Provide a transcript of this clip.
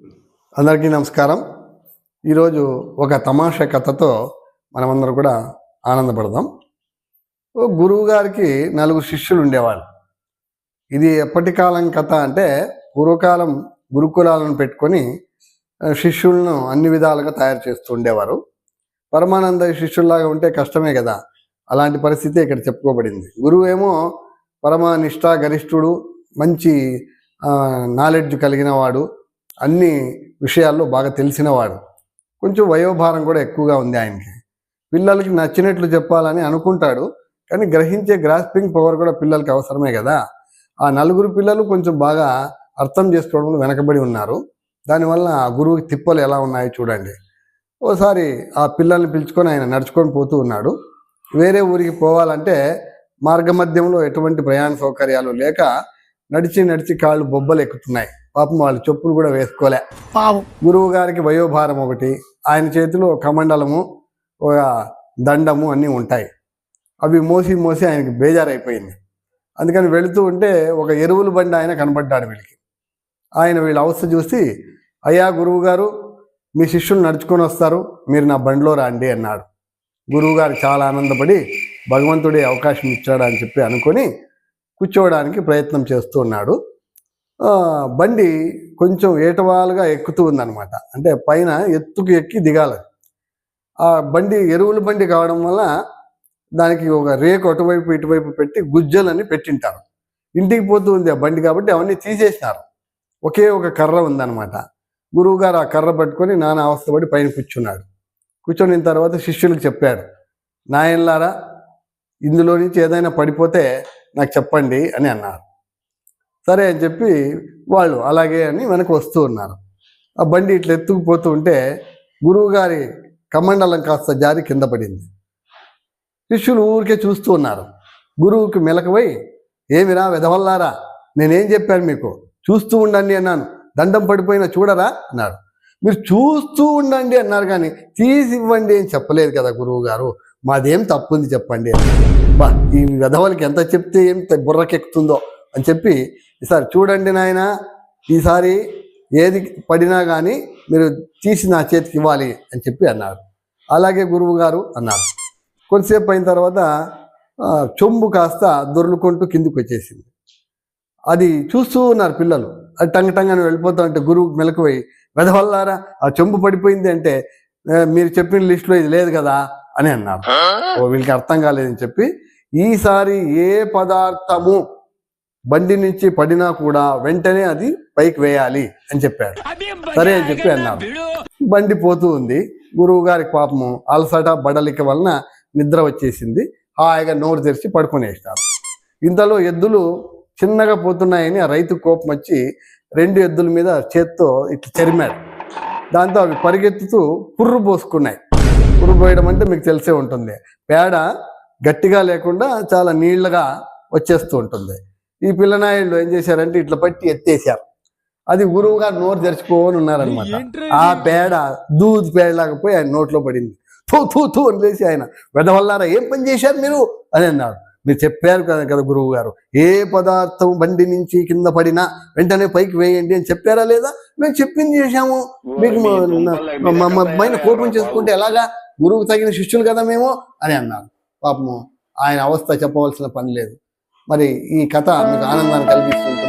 అందరికీ నమస్కారం. ఈరోజు ఒక తమాషా కథతో మనమందరం కూడా ఆనందపడదాం. ఓ గురువు గారికి 4 శిష్యులు ఉండేవాళ్ళు. ఇది ఎప్పటి కాలం కథ అంటే పూర్వకాలం గురుకులాలను పెట్టుకొని శిష్యులను అన్ని విధాలుగా తయారు చేస్తూ ఉండేవారు. పరమానంద శిష్యుల్లాగా ఉంటే కష్టమే కదా, అలాంటి పరిస్థితి ఇక్కడ చెప్పుకోబడింది. గురువు ఏమో పరమ నిష్ఠా గరిష్ఠుడు, మంచి నాలెడ్జ్ కలిగిన వాడు, అన్ని విషయాల్లో బాగా తెలిసినవాడు. కొంచెం వయోభారం కూడా ఎక్కువగా ఉంది ఆయనకి. పిల్లలకి నచ్చినట్లు చెప్పాలని అనుకుంటాడు, కానీ గ్రహించే గ్రాస్పింగ్ పవర్ కూడా పిల్లలకి అవసరమే కదా. ఆ 4 పిల్లలు కొంచెం బాగా అర్థం చేసుకోవడంలో వెనకబడి ఉన్నారు. దానివల్ల ఆ గురువుకి తిప్పలు ఎలా ఉన్నాయో చూడండి. ఓసారి ఆ పిల్లల్ని పిలుచుకొని ఆయన నడుచుకొని పోతూ ఉన్నాడు. వేరే ఊరికి పోవాలంటే మార్గమధ్యంలో ఎటువంటి ప్రయాణ సౌకర్యాలు లేక నడిచి కాళ్ళు బొబ్బలు ఎక్కుతున్నాయి. పాపం వాళ్ళు చెప్పులు కూడా వేసుకోలే. గురువు గారికి వయోభారం ఒకటి, ఆయన చేతిలో కమండలము, ఒక దండము అన్నీ ఉంటాయి. అవి మోసి ఆయనకి బేజారైపోయింది. అందుకని వెళుతూ ఉంటే ఒక ఎరువుల బండి ఆయన కనబడ్డాడు వీళ్ళకి. ఆయన వీళ్ళ అవస్థ చూసి, అయ్యా గురువు గారు, మీ శిష్యులు నడుచుకొని వస్తారు, మీరు నా బండిలో రండి అన్నాడు. గురువుగారు చాలా ఆనందపడి భగవంతుడే అవకాశం ఇచ్చాడు అని చెప్పి అనుకొని కూర్చోవడానికి ప్రయత్నం చేస్తూ ఉన్నాడు. బండి కొంచెం ఏటవాలుగా ఎక్కుతూ ఉందన్నమాట. అంటే పైన ఎత్తుకు ఎక్కి దిగాలి. ఆ బండి ఎరువుల బండి కావడం వల్ల దానికి ఒక రేకు అటువైపు ఇటువైపు పెట్టి గుజ్జలని పెట్టింటారు. ఇంటికి పోతూ ఉంది ఆ బండి కాబట్టి అవన్నీ తీసేసినారు. ఒకే ఒక కర్ర ఉందన్నమాట. గురువుగారు ఆ కర్ర పట్టుకొని నానా అవస్థపడి పైన కూర్చున్నాడు. కూర్చొని తర్వాత శిష్యులకు చెప్పాడు, నాయనలారా, ఇందులో నుంచి ఏదైనా పడిపోతే నాకు చెప్పండి అని అన్నారు. సరే అని చెప్పి వాళ్ళు అలాగే అని వెనక్కి వస్తూ ఉన్నారు. ఆ బండి ఇట్లా ఎత్తుకుపోతూ ఉంటే గురువుగారి కమండలం కాస్త జారి కింద పడింది. శిష్యులు ఊరికే చూస్తూ ఉన్నారు. గురువుకి మెలకువై, ఏమిరా వెధవల్లారా, నేనేం చెప్పాను మీకు, చూస్తూ ఉండండి అన్నాను, దండం పడిపోయినా చూడరా అన్నాడు. మీరు చూస్తూ ఉండండి అన్నారు కానీ తీసి ఇవ్వండి అని చెప్పలేదు కదా గురువు గారు, మాదేం తప్పుంది చెప్పండి. బా, ఈ వెధవలకి ఎంత చెప్తే ఏం బుర్రకెక్కుతుందో అని చెప్పి, ఈసారి చూడండి నాయన, ఈసారి ఏది పడినా కానీ మీరు తీసి నా చేతికి ఇవ్వాలి అని చెప్పి అన్నారు. అలాగే గురువు గారు అన్నారు. కొంతసేపు అయిన తర్వాత చెంబు కాస్త దొర్లుకుంటూ కిందికి వచ్చేసింది. అది చూస్తూ ఉన్నారు పిల్లలు. అది టంగ్ అని వెళ్ళిపోతా ఉంటే గురువుకి మెలకువై, వెధవల్లారా, ఆ చెంబు పడిపోయింది అంటే మీరు చెప్పిన లిస్టులో ఇది లేదు కదా అని అన్నారు. వీళ్ళకి అర్థం కాలేదని చెప్పి, ఈసారి ఏ పదార్థము బండి నుంచి పడినా కూడా వెంటనే అది పైకి వేయాలి అని చెప్పాడు. సరే అని చెప్పి అన్నారు. బండి పోతూ ఉంది. గురువు గారికి పాపము అలసట బడలిక వలన నిద్ర వచ్చేసింది. హాయిగా నోరు తెరిచి పడుకునేస్తారు. ఇంతలో ఎద్దులు చిన్నగా పోతున్నాయని ఆ రైతు కోపం వచ్చి 2 ఎద్దుల మీద చేత్తో ఇట్లా చెరిమాడు. దాంతో అవి పరిగెత్తుతూ పుర్రు పోసుకున్నాయి. పుర్రు పోయడం అంటే మీకు తెలిసే ఉంటుంది, పేడ గట్టిగా లేకుండా చాలా నీళ్లుగా వచ్చేస్తూ ఉంటుంది. ఈ పిల్లనాయుళ్ళు ఏం చేశారంటే ఇట్లా పట్టి ఎత్తేసారు. అది గురువు గారు నోరు తెరుచుకోని ఉన్నారనమాట. ఆ పేడ దూది పేడలాగా పోయి ఆయన నోట్లో పడింది. తూ అని లేచి ఆయన, వెధవల్లారా, ఏం పని చేశారు మీరు అని అన్నాడు. మీరు చెప్పారు కదా గురువు గారు, ఏ పదార్థం బండి నుంచి కింద పడినా వెంటనే పైకి వేయండి అని చెప్పారా లేదా? మేము చెప్పింది చేశాము, మీకు మైన కోపం చేసుకుంటే ఎలాగా, గురువుకు తగిన శిష్యులు కదా మేము అని అన్నారు. పాపము ఆయన అవస్థ చెప్పవలసిన పని లేదు. మరి ఈ కథ మీకు ఆనందాన్ని కలిగిస్తుంది.